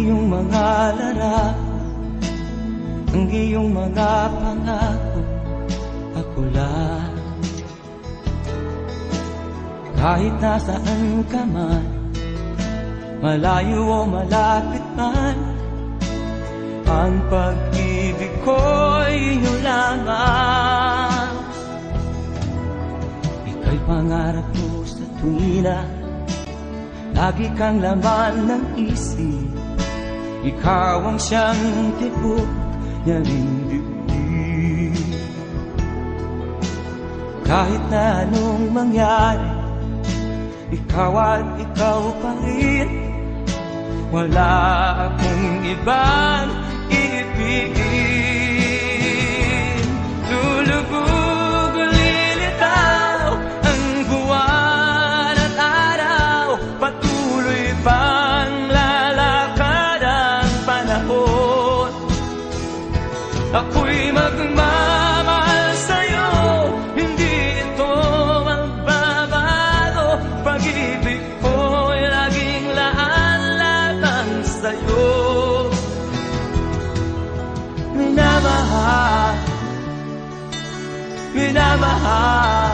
iyong mga larawan, ang iyong mga pangako, ako lang. Kahit nasaan ka man, malayo o malapit man, ang pag-ibig ko'y iyong lamang. Ika'y pangarap ko sa tuwina, lagi kang laman ng isip. Ikaw ang siyang tibok niya ring dibdib. Kahit na anong mangyari, ikaw at ikaw pa rin. Wala akong ibang ibigin. Lulubog o lilitaw ang buwan at araw, patuloy pang lalakad ang panahon. Ako'y magmamahal sa'yo, hindi ito magbabago. Pag-ibig ko'y laging laan lamang sa'yo. Minamahal, minamahal